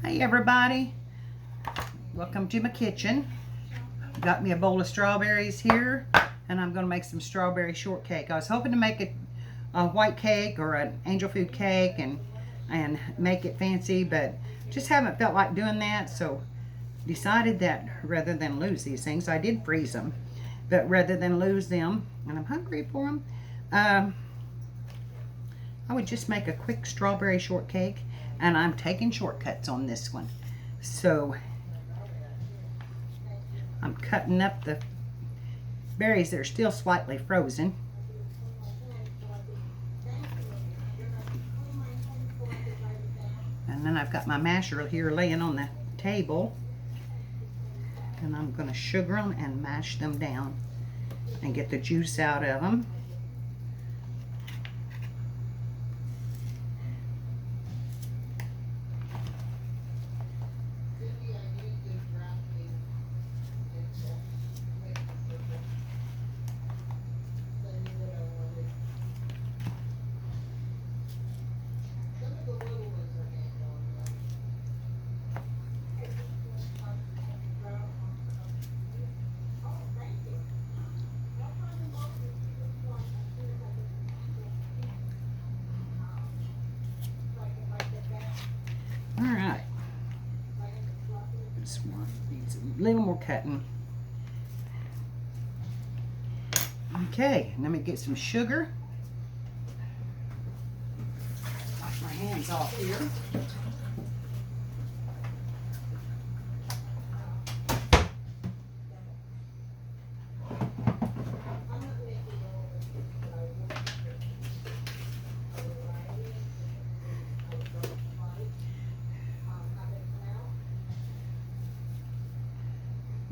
Hey everybody, welcome to my kitchen. Got me a bowl of strawberries here and I'm going to make some strawberry shortcake. I was hoping to make a white cake or an angel food cake and make it fancy, but just haven't felt like doing that, so decided that rather than lose these things, I did freeze them, but rather than lose them, and I'm hungry for them, I would just make a quick strawberry shortcake, and I'm taking shortcuts on this one. So I'm cutting up the berries that are still slightly frozen. And then I've got my masher here laying on the table, and I'm going to sugar them and mash them down and get the juice out of them. All right, this one needs a little more cutting. Okay, let me get some sugar. Wash my hands off here.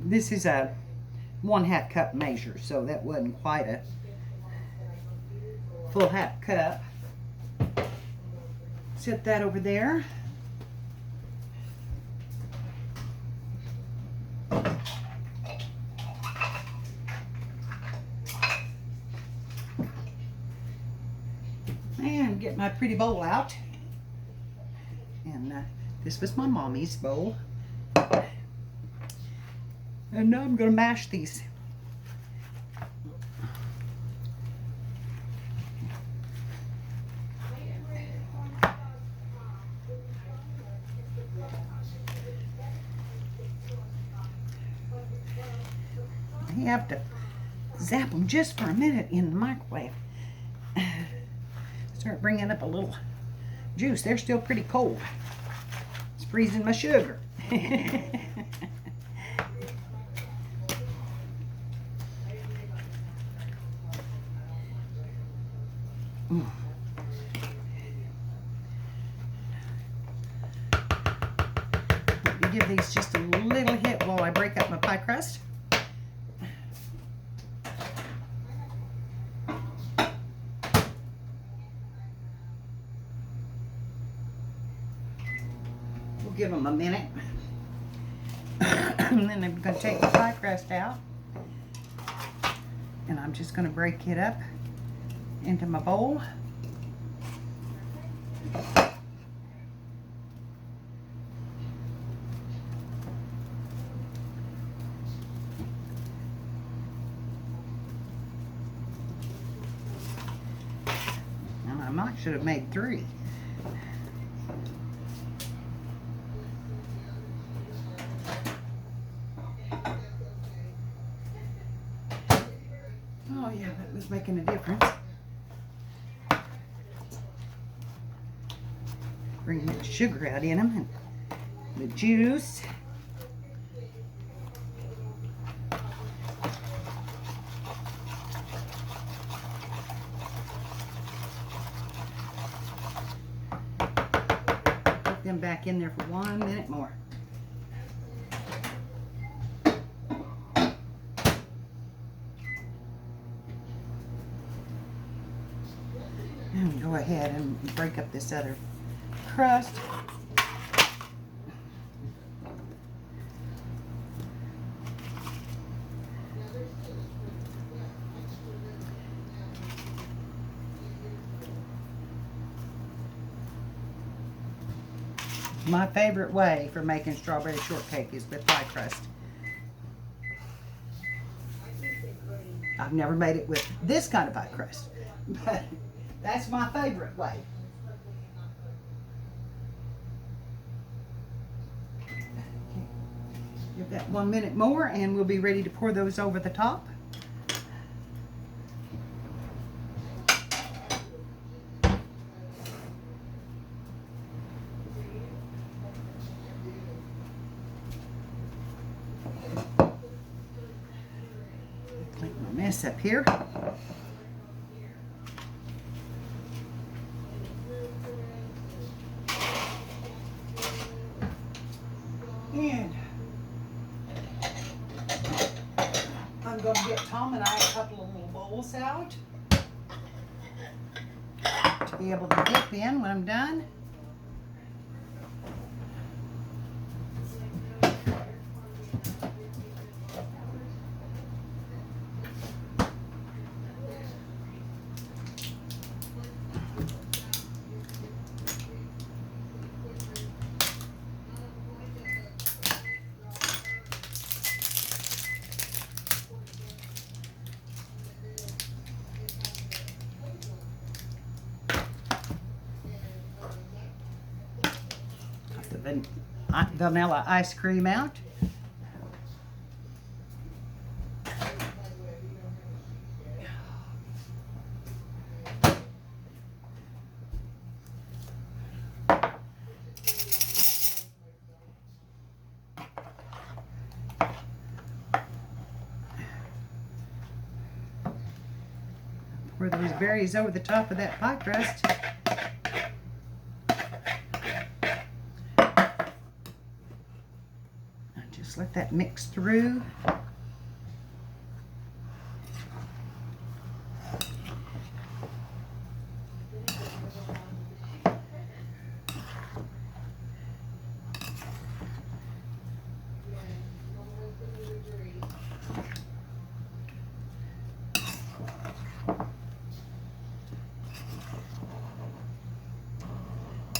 This is a 1/2 cup measure, so that wasn't quite a full 1/2 cup. Set that over there. And get my pretty bowl out. And this was my mommy's bowl. And now I'm going to mash these. You have to zap them just for a minute in the microwave. Start bringing up a little juice. They're still pretty cold. It's freezing my sugar. Give these just a little hit while I break up my pie crust. We'll give them a minute. And then I'm going to take the pie crust out. And I'm just going to break it up into my bowl. I should have made 3. Oh yeah, that was making a difference. Bring the sugar out in them and the juice. Them back in there for 1 minute more. And go ahead and break up this other crust. My favorite way for making strawberry shortcake is with pie crust. I've never made it with this kind of pie crust, but that's my favorite way. Give that 1 minute more and we'll be ready to pour those over the top. Clean my mess up here. And I'm going to get Tom and I a couple of little bowls out to be able to dip in when I'm done. Vanilla ice cream out. Pour those berries over the top of that pie crust. Just let that mix through.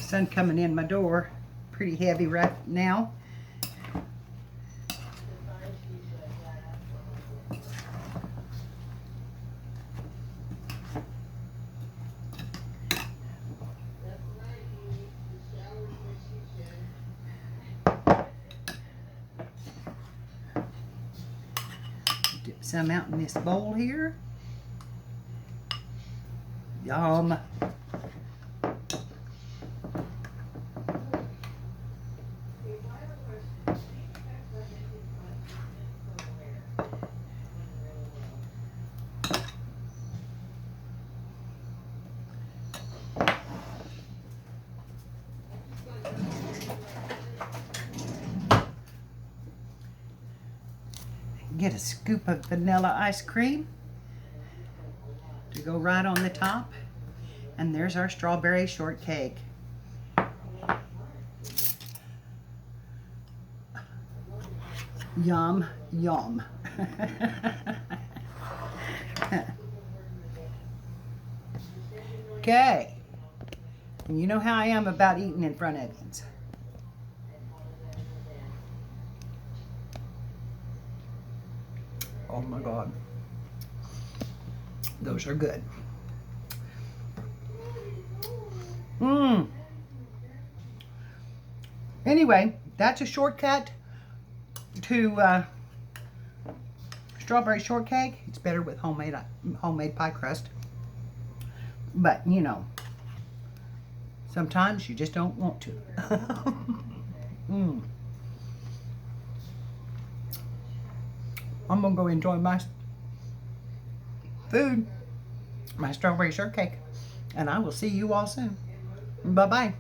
Sun coming in my door, pretty heavy right now. Dip some out in this bowl here. Yum. Get a scoop of vanilla ice cream to go right on the top. And there's our strawberry shortcake. Yum, yum. Okay. And you know how I am about eating in front of ovens. Oh my God. Those are good. Anyway, that's a shortcut to strawberry shortcake. It's better with homemade pie crust. But, you know, sometimes you just don't want to. I'm going to go enjoy my food, my strawberry shortcake, and I will see you all soon. Bye-bye.